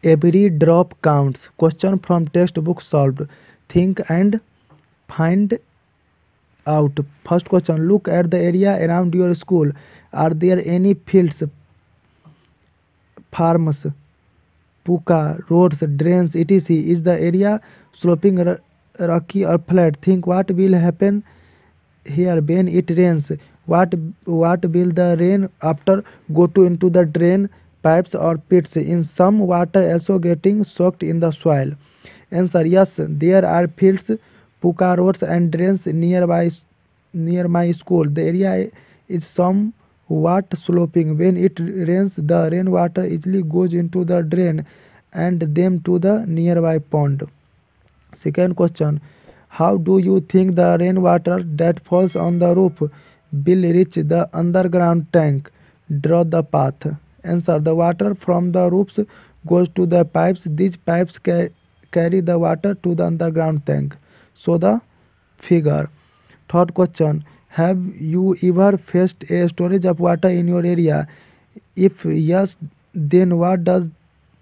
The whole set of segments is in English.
Every drop counts. Question from textbook solved. Think and find out. First question. Look at the area around your school. Are there any fields, farms, puka, roads, drains, etc.? Is the area sloping, rocky or flat? Think what will happen here when it rains. What will the rain after go to into the drain pipes or pits? In some water also getting soaked in the soil. Answer: yes, there are fields, puka roads and drains near my school. The area is somewhat sloping. When it rains, the rainwater easily goes into the drain and them to the nearby pond. Second question: how do you think the rainwater that falls on the roof will reach the underground tank? Draw the path. Answer: the water from the roofs goes to the pipes. These pipes carry the water to the underground tank. So the figure. Third question: have you ever faced a storage of water in your area? If yes, then what does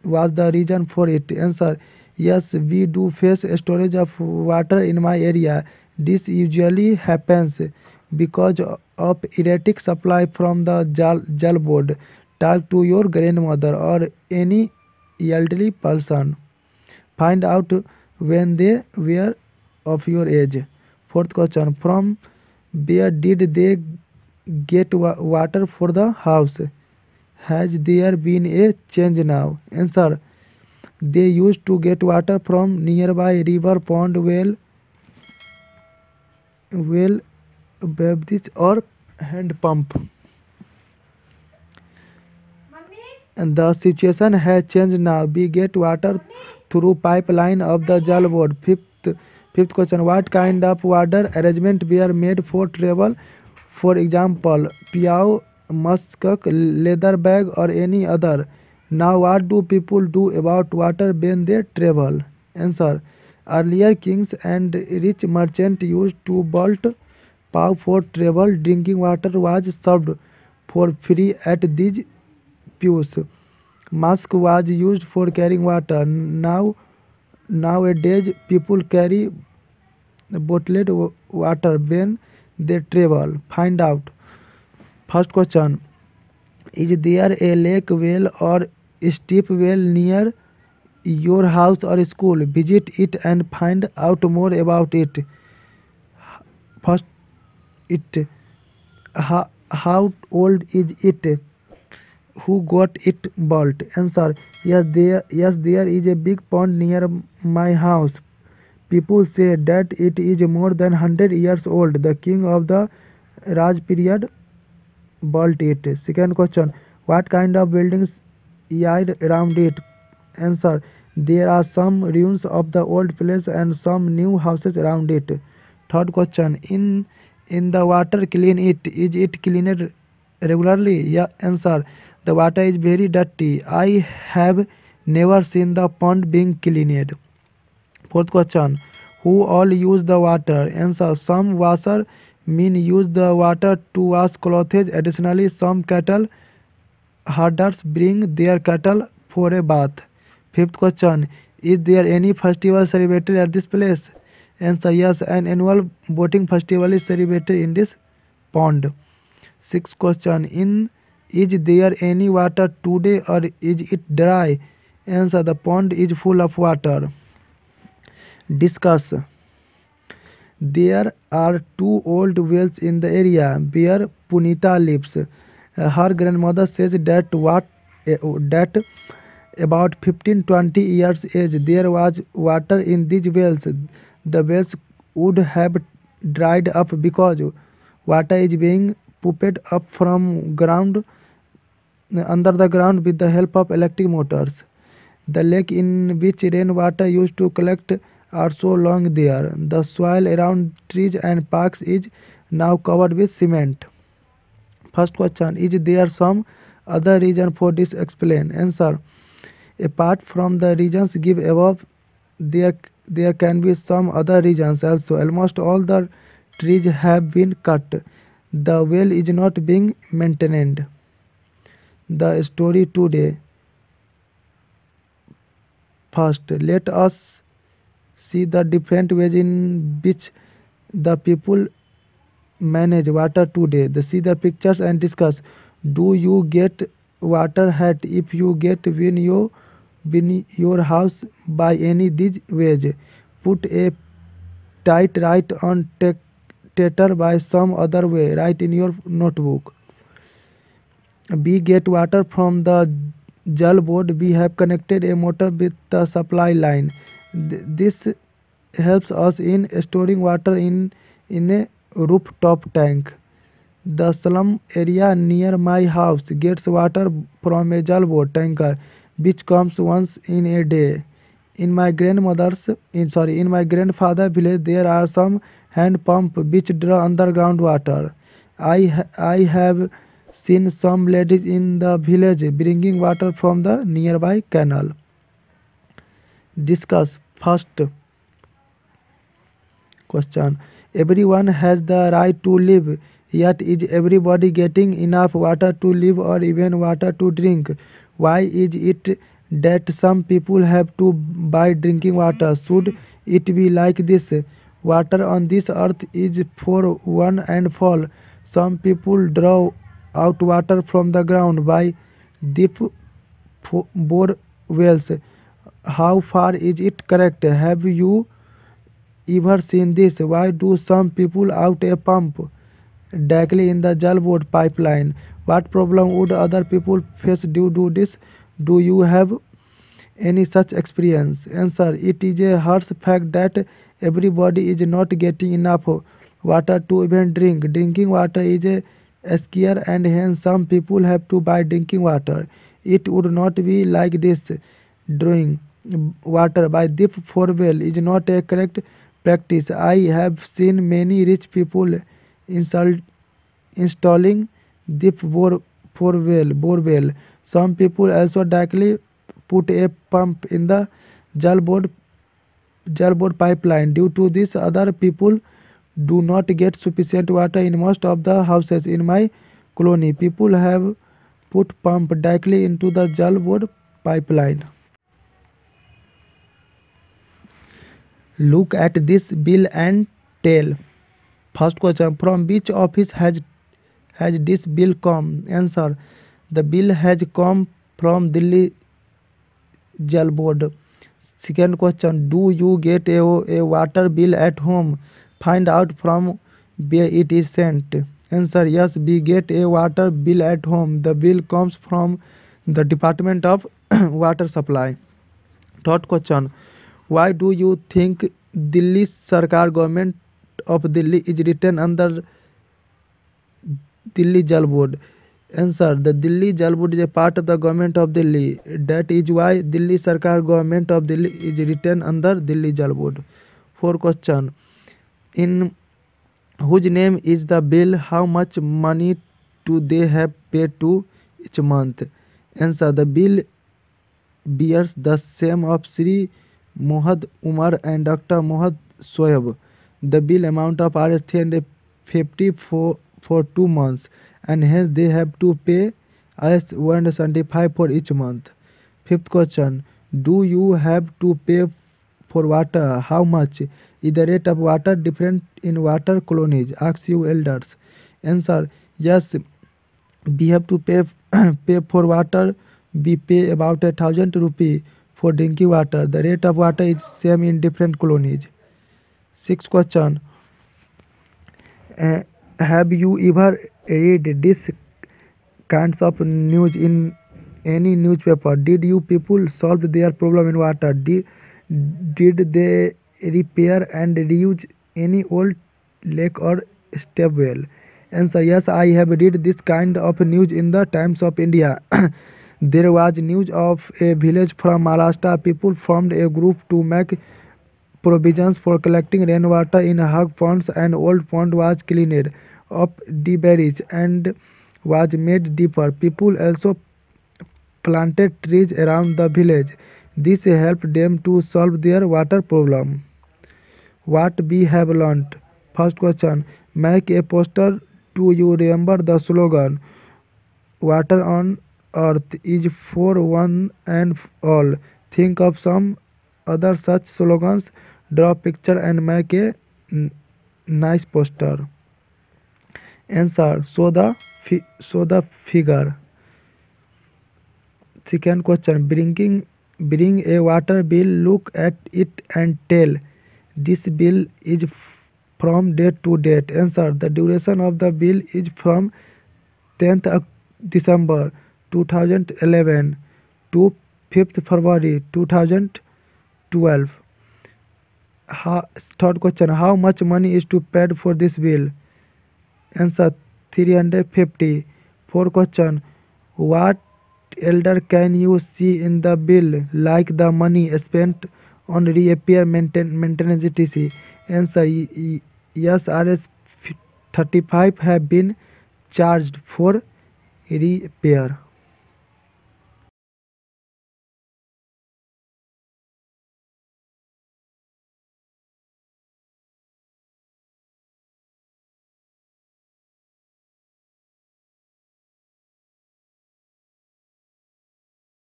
was the reason for it? Answer: yes, we do face a storage of water in my area. This usually happens because of erratic supply from the jal board. Talk to your grandmother or any elderly person. Find out when they were of your age. Fourth question: from where did they get water for the house? Has there been a change now? Answer: they used to get water from nearby river, pond, well, Baptist or hand pump. And the situation has changed now. We get water through pipeline of the Jal board. Fifth question: what kind of water arrangement were made for travel? For example, piao, musk, leather bag, or any other. Now, what do people do about water when they travel? Answer: earlier kings and rich merchants used to bolt pow for travel. Drinking water was served for free at these pews. Musk was used for carrying water. Nowadays, people carry bottled water when they travel. Find out. First question: is there a lake, well, or steep well near your house or school? Visit it and find out more about it. First, it. How old is it? Who got it built? Answer: yes, there is a big pond near my house. People say that it is more than 100 years old. The king of the Raj period built it. Second question: what kind of buildings are around it? Answer: there are some ruins of the old place and some new houses around it. Third question: in the water clean it? Is it cleaned regularly? Yeah. Answer: the water is very dirty. I have never seen the pond being cleaned. Fourth question: who all use the water? Answer: some washermen use the water to wash clothes. Additionally, some cattle herders bring their cattle for a bath. Fifth question: is there any festival celebrated at this place? Answer: yes, an annual boating festival is celebrated in this pond. Sixth question: in is there any water today or is it dry? Answer: the pond is full of water. Discuss. There are two old wells in the area where Punita lives. Her grandmother says that about 15-20 years age there was water in these wells. The wells would have dried up because water is being pumped up from ground under the ground with the help of electric motors. The lake in which rainwater used to collect are so long there. The soil around trees and parks is now covered with cement. First question: is there some other reason for this? Explain. Answer: apart from the reasons given above, there can be some other reasons also. Almost all the trees have been cut. The well is not being maintained. The story today: First, let us see the different ways in which the people manage water today. See the pictures and discuss. Do you get water hat? If you get win your house by any these ways, put a tight right on tater by some other way. Write in your notebook. We get water from the Jal board. We have connected a motor with the supply line. This helps us in storing water in a rooftop tank. The slum area near my house gets water from a Jal board tanker, which comes once in a day. In my grandfather village, there are some hand pump which draw underground water. I have seen some ladies in the village bringing water from the nearby canal. Discuss. First question. Everyone has the right to live, yet is everybody getting enough water to live or even water to drink? Why is it that some people have to buy drinking water? Should it be like this? Water on this earth is for one and all. Some people draw out water from the ground by deep bore wells. How far is it correct? Have you ever seen this? Why do some people out a pump directly in the Jal board pipeline? What problem would other people face due to this? Do you have any such experience? Answer. It is a harsh fact that everybody is not getting enough water to even drink. Drinking water is a scarce and hence some people have to buy drinking water. It would not be like this. Drawing water by deep borewell is not a correct practice. I have seen many rich people installing deep borewell. Some people also directly put a pump in the Jal board pipeline. Due to this, other people do not get sufficient water in most of the houses in my colony. People have put pump directly into the Jal board pipeline. Look at this bill and tell. First question. From which office has this bill come? Answer. The bill has come from Delhi Jal board. Second question. Do you get a water bill at home? Find out from where it is sent. Answer. Yes, we get a water bill at home. The bill comes from the Department of Water Supply. Third question. Why do you think Delhi Sarkar government of Delhi is written under Delhi Jal board? Answer. The Delhi Jal board is a part of the government of Delhi. That is why Delhi Sarkar government of Delhi is written under Delhi Jal board. Fourth question. In whose name is the bill? How much money do they have paid to each month? Answer. The bill bears the same of Sri Mohad Umar and Dr. Mohad Shoaib. The bill amount of Rs 350 for 2 months, and hence they have to pay Rs 175 for each month. Fifth question. Do you have to pay for water? How much? Is the rate of water different in water colonies? Ask your elders. Answer. Yes, we have to pay for water. We pay about 1,000 rupee for drinking water. The rate of water is same in different colonies. Sixth question. Have you ever read this kinds of news in any newspaper? Did you people solve their problem in water? Did they repair and reuse any old lake or step well? Answer. Yes, I have read this kind of news in the Times of India. There was news of a village from Maharashtra. People formed a group to make provisions for collecting rainwater in hug ponds. An old pond was cleaned up debris and was made deeper. People also planted trees around the village. This helped them to solve their water problem. What we have learnt. First question. Make a poster. Do you remember the slogan? Water on earth is for one and all. Think of some other such slogans. Draw a picture and make a nice poster. Answer. Show the figure. Second question. Bring a water bill. Look at it and tell. This bill is from date to date. Answer. The duration of the bill is from 10th of December 2011 to 5th February 2012. Third question. How much money is to paid for this bill? Answer. 350. Fourth question. What elder can you see in the bill, like the money spent on repair, maintenance, etc.? Answer. Yes, Rs 35 have been charged for repair.